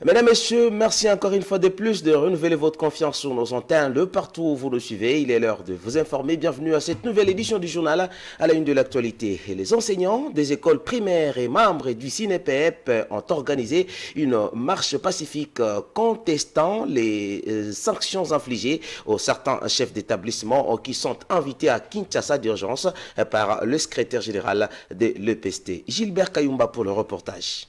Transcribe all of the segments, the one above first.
Mesdames, Messieurs, merci encore une fois de plus de renouveler votre confiance sur nos antennes de partout où vous nous suivez. Il est l'heure de vous informer. Bienvenue à cette nouvelle édition du journal à la une de l'actualité. Les enseignants des écoles primaires et membres du CINEPEP ont organisé une marche pacifique contestant les sanctions infligées aux certains chefs d'établissement qui sont invités à Kinshasa d'urgence par le secrétaire général de l'EPST. Gilbert Kayumba pour le reportage.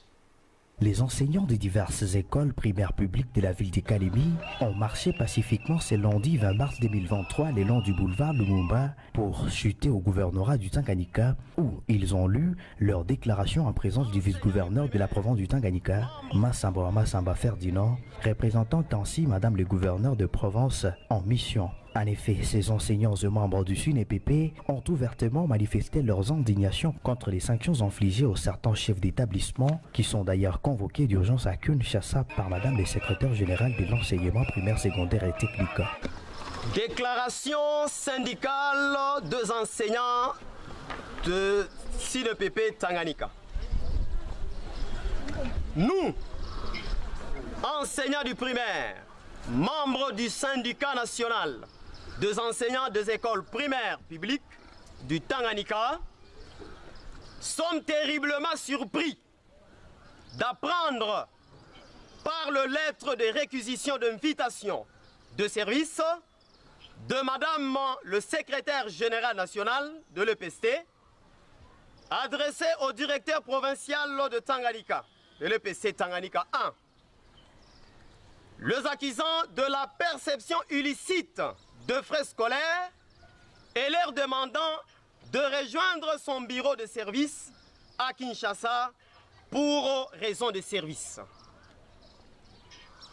Les enseignants de diverses écoles primaires publiques de la ville de Kalemi ont marché pacifiquement ce lundi 20 mars 2023 le long du boulevard Lumumba pour chuter au gouvernorat du Tanganyika où ils ont lu leur déclaration en présence du vice-gouverneur de la province du Tanganyika, Massamba Ferdinand, représentant ainsi Madame le gouverneur de province en mission. En effet, ces enseignants et membres du CINEPP ont ouvertement manifesté leurs indignations contre les sanctions infligées aux certains chefs d'établissement qui sont d'ailleurs convoqués d'urgence à Kinshasa par Madame le secrétaire général de l'enseignement primaire, secondaire et technique. Déclaration syndicale des enseignants de CINEPP Tanganyika. Nous, enseignants du primaire, membres du syndicat national des enseignants des écoles primaires publiques du Tanganyika, sommes terriblement surpris d'apprendre par le lettre de réquisition d'invitation de service de Madame le secrétaire général national de l'EPST, adressée au directeur provincial de Tanganyika, de l'EPST Tanganyika 1, les accusant de la perception illicite de frais scolaires et leur demandant de rejoindre son bureau de service à Kinshasa pour raison de service.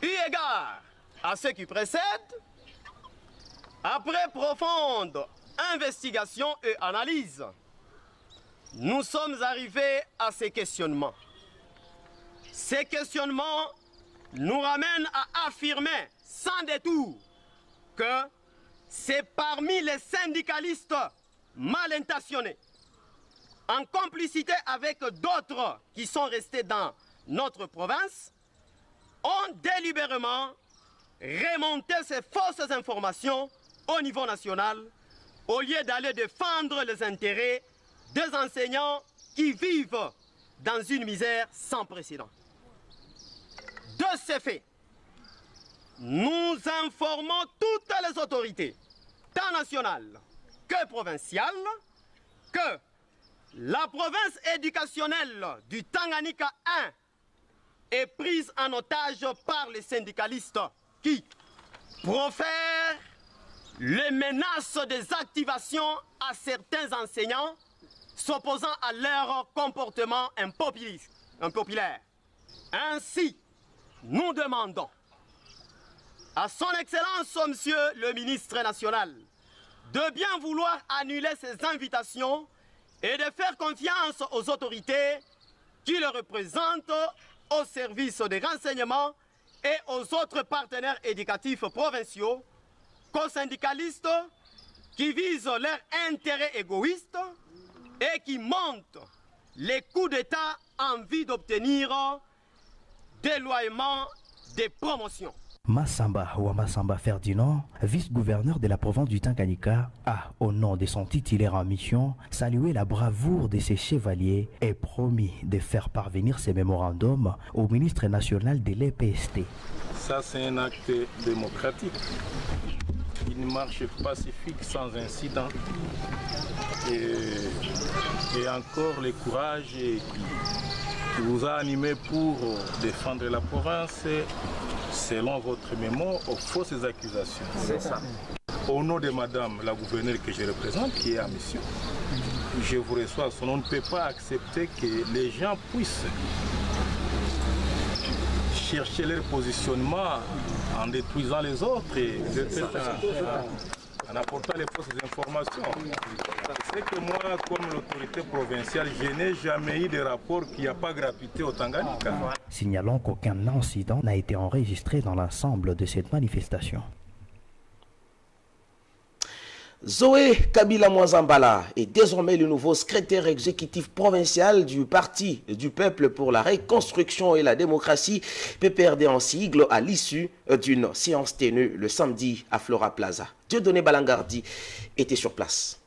Eu égard à ce qui précède, après profonde investigation et analyse, nous sommes arrivés à ces questionnements. Ces questionnements nous ramènent à affirmer sans détour que c'est parmi les syndicalistes mal intentionnés, en complicité avec d'autres qui sont restés dans notre province, ont délibérément remonté ces fausses informations au niveau national au lieu d'aller défendre les intérêts des enseignants qui vivent dans une misère sans précédent. De ces faits, nous informons toutes les autorités, tant nationales que provinciales, que la province éducationnelle du Tanganyika 1 est prise en otage par les syndicalistes qui profèrent les menaces des activations à certains enseignants s'opposant à leur comportement impopulaire. Ainsi, nous demandons à son Excellence, Monsieur le ministre national, de bien vouloir annuler ces invitations et de faire confiance aux autorités qui le représentent au service des renseignements et aux autres partenaires éducatifs provinciaux, qu'aux syndicalistes qui visent leurs intérêts égoïstes et qui montent les coups d'État en vue d'obtenir déloyaulement des promotions. Massamba Ferdinand, vice-gouverneur de la province du Tanganyika, a, au nom de son titulaire en mission, salué la bravoure de ses chevaliers et promis de faire parvenir ces mémorandums au ministre national de l'EPST. Ça, c'est un acte démocratique. Une marche pacifique sans incident. Et encore le courage qui vous a animé pour défendre la province selon votre mémoire aux fausses accusations. C'est ça. Au nom de Madame la gouverneure que je représente, qui est en mission, je vous reçois. On ne peut pas accepter que les gens puissent chercher leur positionnement en détruisant les autres et en apportant les fausses informations. C'est que moi, comme l'autorité provinciale, je n'ai jamais eu de rapport qu'il n'y a pas gratuité au Tanganyika. Signalons qu'aucun incident n'a été enregistré dans l'ensemble de cette manifestation. Zoé Kabila Mwazambala est désormais le nouveau secrétaire exécutif provincial du Parti du Peuple pour la Reconstruction et la Démocratie, PPRD en sigle, à l'issue d'une séance tenue le samedi à Flora Plaza. Dieudonné Balangardi était sur place.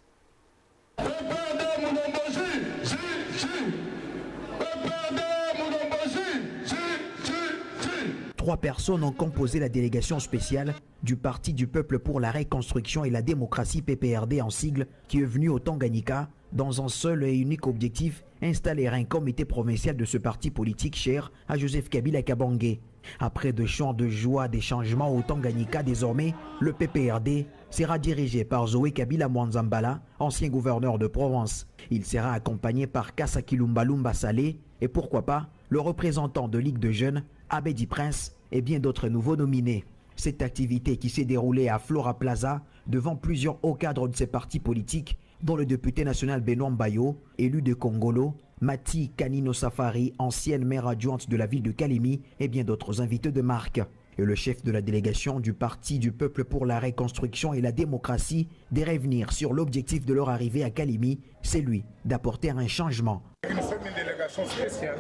3 personnes ont composé la délégation spéciale du Parti du Peuple pour la Reconstruction et la Démocratie, PPRD en sigle, qui est venue au Tanganyika dans un seul et unique objectif, installer un comité provincial de ce parti politique cher à Joseph Kabila Kabange. Après de chants de joie des changements au Tanganyika, désormais, le PPRD sera dirigé par Zoé Kabila Mwazambala, ancien gouverneur de Provence. Il sera accompagné par Kassa Kilumbalumba Salé et pourquoi pas le représentant de Ligue de Jeunes, Abedi Prince et bien d'autres nouveaux nominés. Cette activité qui s'est déroulée à Flora Plaza devant plusieurs hauts cadres de ces partis politiques, dont le député national Benoît Mbayo, élu de Congolo, Mati Kanino Safari, ancienne maire adjointe de la ville de Kalemi et bien d'autres invités de marque. Et le chef de la délégation du Parti du Peuple pour la Reconstruction et la Démocratie de revenir sur l'objectif de leur arrivée à Kalemi, c'est lui d'apporter un changement. Nous sommes une délégation spéciale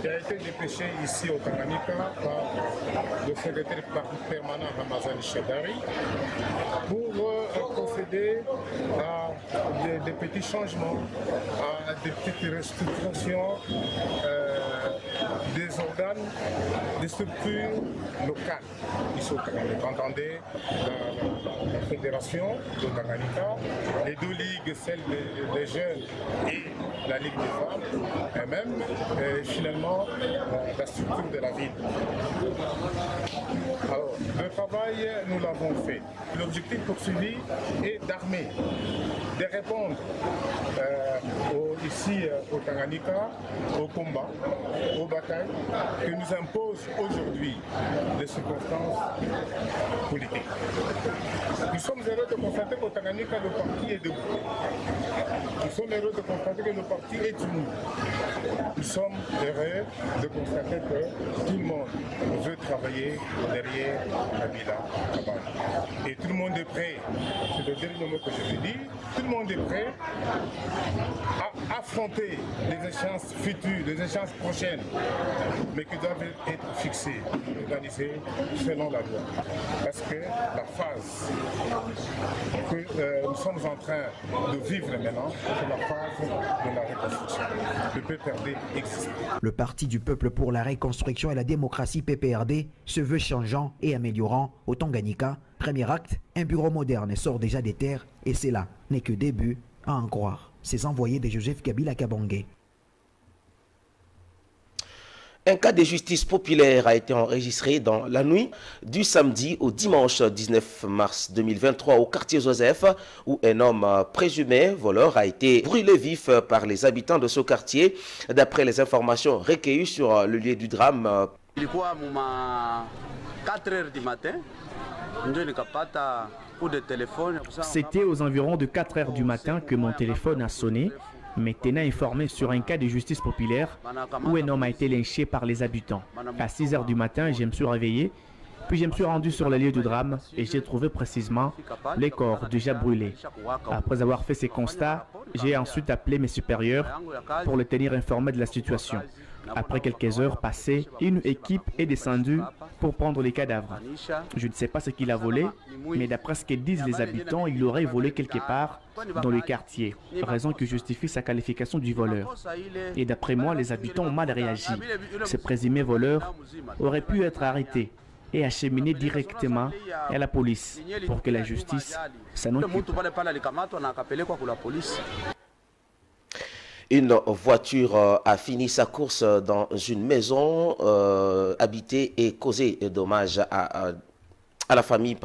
qui a été dépêchée ici au Tanganyika par le secrétaire permanent Ramazani Chedari pour procéder à des petits changements, à des petites restructurations des organes, des structures locales ici au Tanganyika. Entendez la fédération de Tanganyika, les 2 ligues, celle des jeunes et la Ligue des femmes, et même finalement la structure de la ville. Alors, le travail, nous l'avons fait. L'objectif poursuivi est d'armer, de répondre ici au Tanganyika, au combat, aux batailles que nous imposent aujourd'hui les circonstances politiques. Nous sommes heureux de constater qu'au Tanganyika, le parti est debout. Nous sommes heureux de constater que le parti est uni. Nous sommes heureux de constater que tout le monde veut travailler derrière Kabila Kabange. Et tout le monde est prêt, c'est le dernier mot que je veux dire, tout le monde est prêt à affronter les échéances futures, les échéances prochaines, mais qui doivent être fixées, organisées selon la loi. Parce que la phase que nous sommes en train de vivre maintenant, c'est la phase de la reconstruction. Le PPRD existe. Le Parti du Peuple pour la Reconstruction et la Démocratie, PPRD, se veut changeant et améliorant au Tanganyika. Premier acte, un bureau moderne sort déjà des terres et cela n'est que début à en croire. Ces envoyés de Joseph Kabila Kabange. Un cas de justice populaire a été enregistré dans la nuit du samedi au dimanche 19 mars 2023 au quartier Joseph, où un homme présumé voleur a été brûlé vif par les habitants de ce quartier. D'après les informations recueillies sur le lieu du drame, il y a 4 heures du matin. C'était aux environs de 4 heures du matin que mon téléphone a sonné, me tenant informé sur un cas de justice populaire où un homme a été lynché par les habitants. À 6 heures du matin, je me suis réveillé, puis je me suis rendu sur le lieu du drame et j'ai trouvé précisément les corps déjà brûlés. Après avoir fait ces constats, j'ai ensuite appelé mes supérieurs pour les tenir informés de la situation. Après quelques heures passées, une équipe est descendue pour prendre les cadavres. Je ne sais pas ce qu'il a volé, mais d'après ce que disent les habitants, il aurait volé quelque part dans le quartier, raison qui justifie sa qualification du voleur. Et d'après moi, les habitants ont mal réagi. Ce présumé voleur aurait pu être arrêté et acheminé directement à la police pour que la justice s'en occupe. Une voiture a fini sa course dans une maison habitée et causé dommage à la famille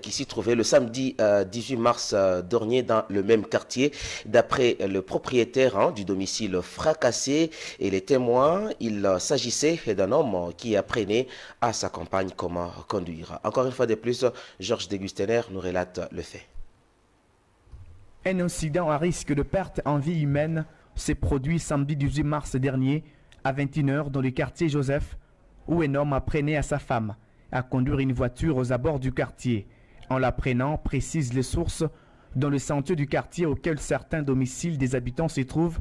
qui s'y trouvait le samedi 18 mars dernier dans le même quartier. D'après le propriétaire du domicile fracassé et les témoins, il s'agissait d'un homme qui apprenait à sa compagne comment conduire. Encore une fois de plus, Georges Degustener nous relate le fait. Un incident à risque de perte en vie humaine s'est produit samedi 18 mars dernier à 21h dans le quartier Joseph, où un homme apprenait à sa femme à conduire une voiture aux abords du quartier. En l'apprenant, précisent les sources, dans le sentier du quartier auquel certains domiciles des habitants se trouvent,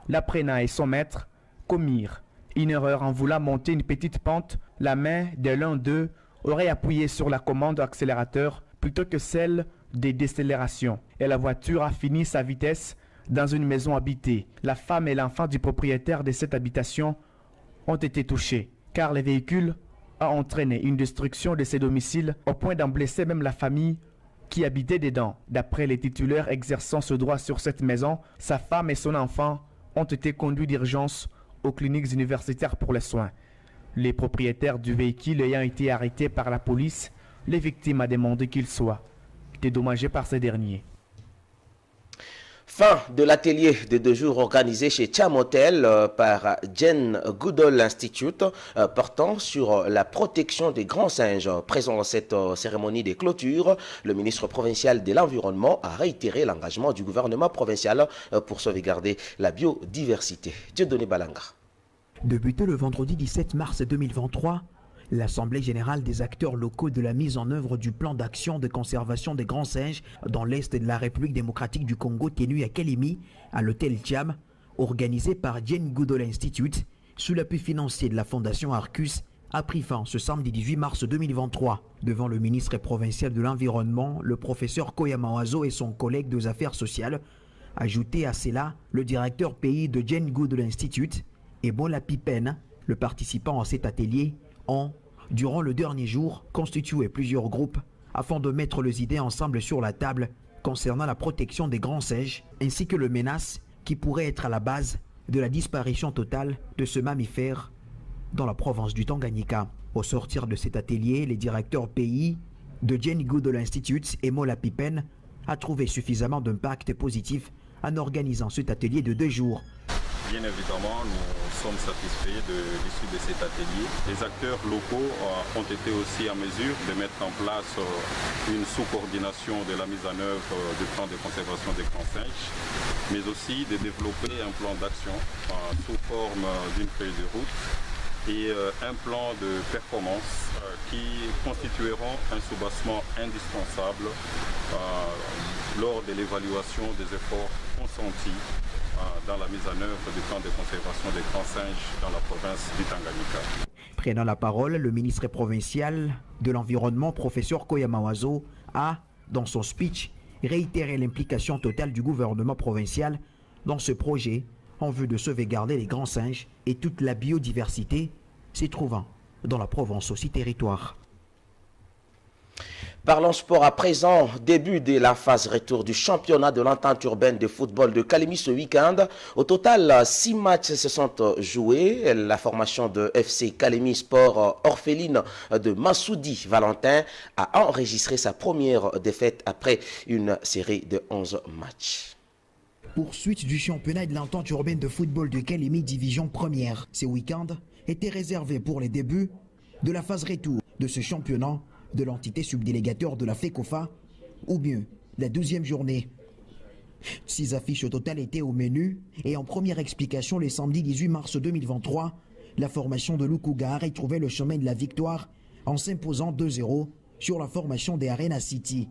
l'apprenant et son maître commirent une erreur en voulant monter une petite pente. La main de l'un d'eux aurait appuyé sur la commande accélérateur plutôt que celle des décélérations, et la voiture a fini sa vitesse dans une maison habitée. La femme et l'enfant du propriétaire de cette habitation ont été touchés, car le véhicule a entraîné une destruction de ces domiciles au point d'en blesser même la famille qui habitait dedans. D'après les titulaires exerçant ce droit sur cette maison, sa femme et son enfant ont été conduits d'urgence aux cliniques universitaires pour les soins. Les propriétaires du véhicule ayant été arrêtés par la police, les victimes ont demandé qu'ils soient dédommagés par ces derniers. Fin de l'atelier de 2 jours organisé chez Cham Hotel par Jane Goodall Institute portant sur la protection des grands singes. Présent à cette cérémonie des clôtures, le ministre provincial de l'Environnement a réitéré l'engagement du gouvernement provincial pour sauvegarder la biodiversité. Dieudonné Balanga. Débuté le vendredi 17 mars 2023, l'Assemblée générale des acteurs locaux de la mise en œuvre du plan d'action de conservation des grands singes dans l'Est de la République démocratique du Congo tenu à Kalemi, à l'hôtel Cham, organisé par Jane Goodall Institute, sous l'appui financier de la Fondation Arcus, a pris fin ce samedi 18 mars 2023. Devant le ministre provincial de l'Environnement, le professeur Koyama Oazo et son collègue des affaires sociales, ajouté à cela le directeur pays de Jane Goodall Institute, Ebola Pipen, le participant à cet atelier, ont, durant le dernier jour, constitué plusieurs groupes afin de mettre les idées ensemble sur la table concernant la protection des grands singes ainsi que les menaces qui pourraient être à la base de la disparition totale de ce mammifère dans la province du Tanganyika. Au sortir de cet atelier, les directeurs pays de Jane Goodall Institute et Mola Pipen a trouvé suffisamment d'impact positif en organisant cet atelier de 2 jours. Bien évidemment, nous sommes satisfaits de l'issue de cet atelier. Les acteurs locaux ont été aussi en mesure de mettre en place une sous-coordination de la mise en œuvre du plan de conservation des grands singes, mais aussi de développer un plan d'action sous forme d'une feuille de route et un plan de performance qui constitueront un soubassement indispensable lors de l'évaluation des efforts consentis dans la mise en œuvre du plan de conservation des grands singes dans la province du Tanganyika. Prenant la parole, le ministre provincial de l'Environnement, professeur Koyama Oazo, a, dans son speech, réitéré l'implication totale du gouvernement provincial dans ce projet en vue de sauvegarder les grands singes et toute la biodiversité s'y trouvant dans la province aussi territoire. Parlons sport à présent, début de la phase retour du championnat de l'entente urbaine de football de Kalemi ce week-end. Au total, 6 matchs se sont joués. La formation de FC Kalemi Sport orpheline de Massoudi Valentin a enregistré sa première défaite après une série de 11 matchs. Poursuite du championnat de l'entente urbaine de football de Kalemi division première. Ce week-end était réservé pour les débuts de la phase retour de ce championnat de l'entité subdélégateur de la FECOFA, ou mieux, la 12e journée. 6 affiches au total étaient au menu, et en première explication, le samedi 18 mars 2023, la formation de Lukuga a trouvé le chemin de la victoire en s'imposant 2-0 sur la formation des Arena City.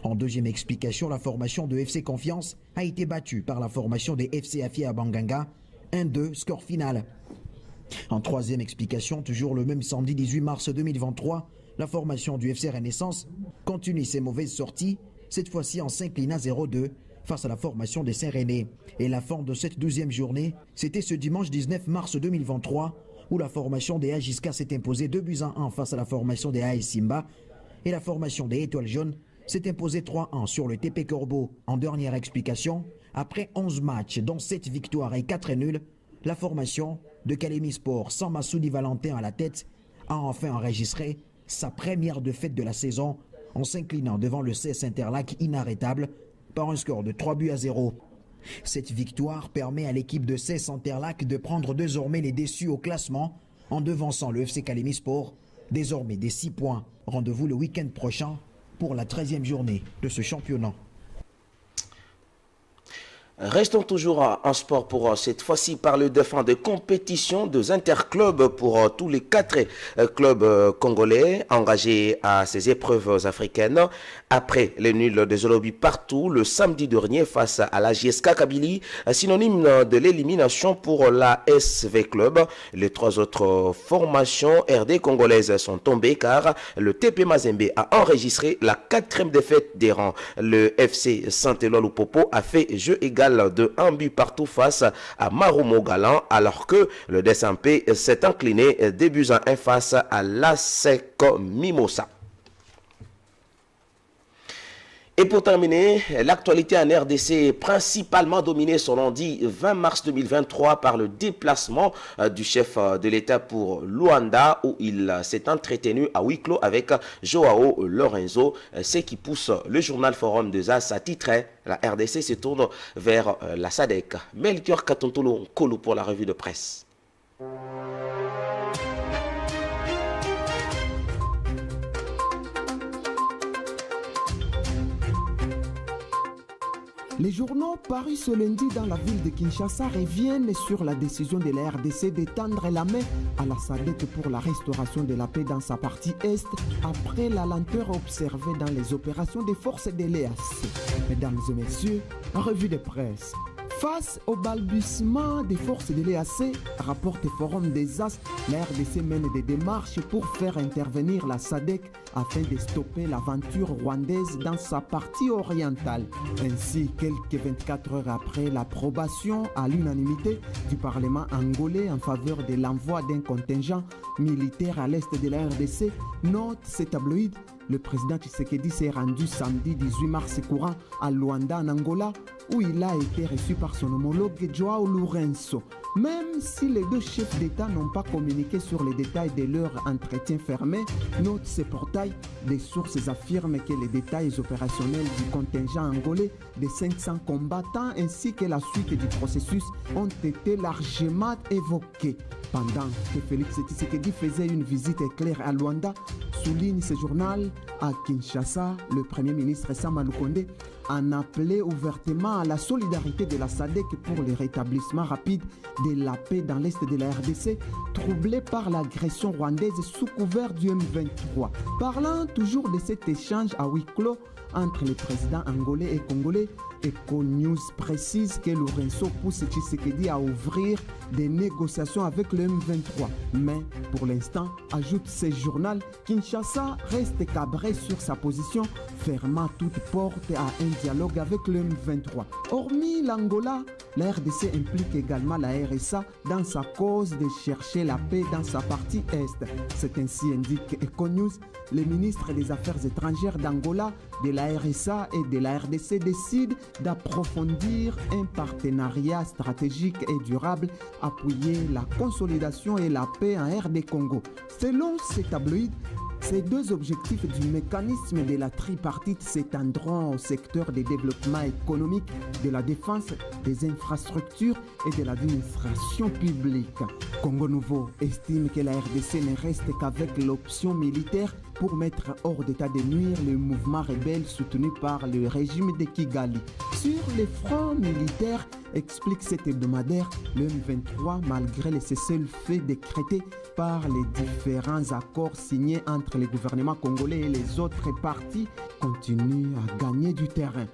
En deuxième explication, la formation de FC Confiance a été battue par la formation des FC Afia Banganga, 1-2, score final. En troisième explication, toujours le même samedi 18 mars 2023, la formation du FC Renaissance continue ses mauvaises sorties, cette fois-ci en s'inclinant 0-2 face à la formation des Saint-René. Et la fin de cette 12e journée, c'était ce dimanche 19 mars 2023, où la formation des Agiska s'est imposée 2-1 face à la formation des AS Simba, et la formation des Étoiles Jaunes s'est imposée 3-1 sur le TP Corbeau. En dernière explication, après 11 matchs, dont 7 victoires et 4 nuls, la formation de Kalemi Sport, sans Massoudi Valentin à la tête, a enfin enregistré sa première défaite de la saison en s'inclinant devant le CS Interlac inarrêtable par un score de 3-0. Cette victoire permet à l'équipe de CS Interlac de prendre désormais les déçus au classement en devançant le FC Kalemi Sport, désormais des 6 points. Rendez-vous le week-end prochain pour la 13e journée de ce championnat. Restons toujours en sport pour cette fois-ci par le défunt de compétition des interclubs pour tous les 4 clubs congolais engagés à ces épreuves africaines. Après les nuls de Zolobi partout le samedi dernier face à la JSK Kabylie, synonyme de l'élimination pour la SV Club. Les 3 autres formations RD congolaises sont tombées car le TP Mazembe a enregistré la 4e défaite des rangs. Le FC Saint-Éloi Lupopo a fait jeu égal de 1 but partout face à Marumo Galant, alors que le DSMP s'est incliné 2 buts à 1 face à l'ASEC Mimosa. Et pour terminer, l'actualité en RDC est principalement dominée ce lundi 20 mars 2023 par le déplacement du chef de l'État pour Luanda où il s'est entretenu à huis clos avec Joao Lorenzo, ce qui pousse le journal Forum de Zas à titrer la RDC se tourne vers la SADC. Melchior Katontolo Kolo pour la revue de presse. Les journaux parus ce lundi dans la ville de Kinshasa reviennent sur la décision de la RDC d'étendre la main à la SADC pour la restauration de la paix dans sa partie Est après la lenteur observée dans les opérations des forces de l'EAC. Mesdames et messieurs, revue de presse. Face au balbutiement des forces de l'EAC, rapporte Forum des As, la RDC mène des démarches pour faire intervenir la SADC afin de stopper l'aventure rwandaise dans sa partie orientale. Ainsi, quelques 24 heures après l'approbation à l'unanimité du Parlement angolais en faveur de l'envoi d'un contingent militaire à l'est de la RDC, note ce tabloïd, le président Tshisekedi s'est rendu samedi 18 mars courant à Luanda en Angola où il a été reçu par son homologue Joao Lourenço. Même si les 2 chefs d'État n'ont pas communiqué sur les détails de leur entretien fermé, note ce portail, des sources affirment que les détails opérationnels du contingent angolais de 500 combattants ainsi que la suite du processus ont été largement évoqués. Pendant que Félix Tshisekedi faisait une visite éclair à Luanda, souligne ce journal, à Kinshasa, le Premier ministre Sama Lukonde en appelé ouvertement à la solidarité de la SADC pour le rétablissement rapide de la paix dans l'est de la RDC, troublée par l'agression rwandaise sous couvert du M23. Parlant toujours de cet échange à huis clos entre les présidents angolais et congolais, Eco News précise que Lourenço pousse Tshisekedi à ouvrir des négociations avec le M23. Mais pour l'instant, ajoute ce journal, Kinshasa reste cabré sur sa position, fermant toute porte à un dialogue avec le M23. Hormis l'Angola, la RDC implique également la RSA dans sa cause de chercher la paix dans sa partie Est. C'est ainsi indique Eco News, le ministre des Affaires étrangères d'Angola, de la RSA et de la RDC décide d'approfondir un partenariat stratégique et durable, appuyer la consolidation et la paix en RD Congo. Selon ces tabloïds, ces 2 objectifs du mécanisme de la tripartite s'étendront au secteur des développements économiques, de la défense, des infrastructures et de l'administration publique. Congo Nouveau estime que la RDC ne reste qu'avec l'option militaire pour mettre hors d'état de nuire le mouvement rebelle soutenu par le régime de Kigali. Sur les fronts militaires, explique cet hebdomadaire, le M23, malgré les cessez-le-feu décrétés par les différents accords signés entre le gouvernement congolais et les autres partis, continue à gagner du terrain.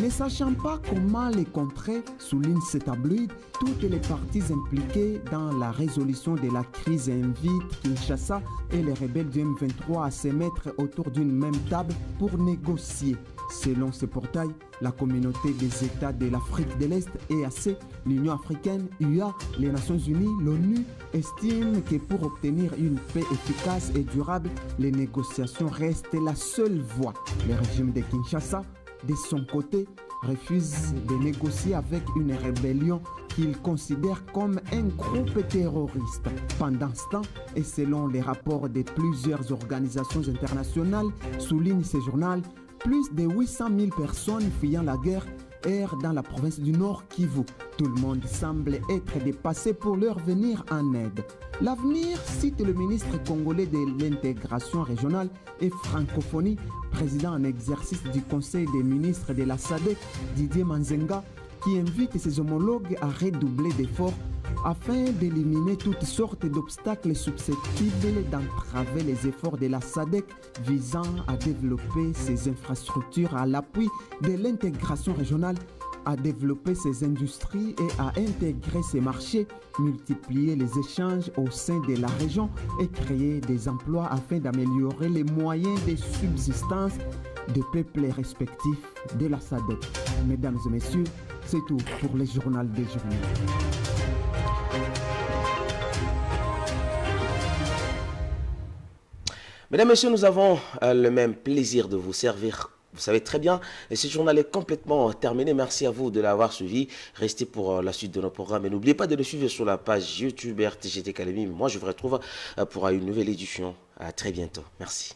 Ne sachant pas comment les contrer, souligne ce tabloïd, toutes les parties impliquées dans la résolution de la crise invitent Kinshasa et les rebelles du M23 à se mettre autour d'une même table pour négocier. Selon ce portail, la communauté des États de l'Afrique de l'Est, EAC, l'Union africaine, UA, les Nations Unies, l'ONU, estiment que pour obtenir une paix efficace et durable, les négociations restent la seule voie. Le régime de Kinshasa, de son côté, refuse de négocier avec une rébellion qu'il considère comme un groupe terroriste. Pendant ce temps, et selon les rapports de plusieurs organisations internationales, souligne ce journal, plus de 800 000 personnes fuyant la guerre errent dans la province du Nord Kivu. Tout le monde semble être dépassé pour leur venir en aide. L'avenir, cite le ministre congolais de l'intégration régionale et francophonie, président en exercice du Conseil des ministres de la SADC, Didier Manzenga, qui invite ses homologues à redoubler d'efforts afin d'éliminer toutes sortes d'obstacles susceptibles d'entraver les efforts de la SADC visant à développer ses infrastructures à l'appui de l'intégration régionale, à développer ses industries et à intégrer ses marchés, multiplier les échanges au sein de la région et créer des emplois afin d'améliorer les moyens de subsistance des peuples respectifs de la SADC. Mesdames et messieurs, c'est tout pour le journal des journées. Mesdames, Messieurs, nous avons le même plaisir de vous servir. Vous savez très bien, et ce journal est complètement terminé. Merci à vous de l'avoir suivi. Restez pour la suite de nos programmes. Et n'oubliez pas de nous suivre sur la page YouTube RTGT Academy. Moi, je vous retrouve pour une nouvelle édition. À très bientôt. Merci.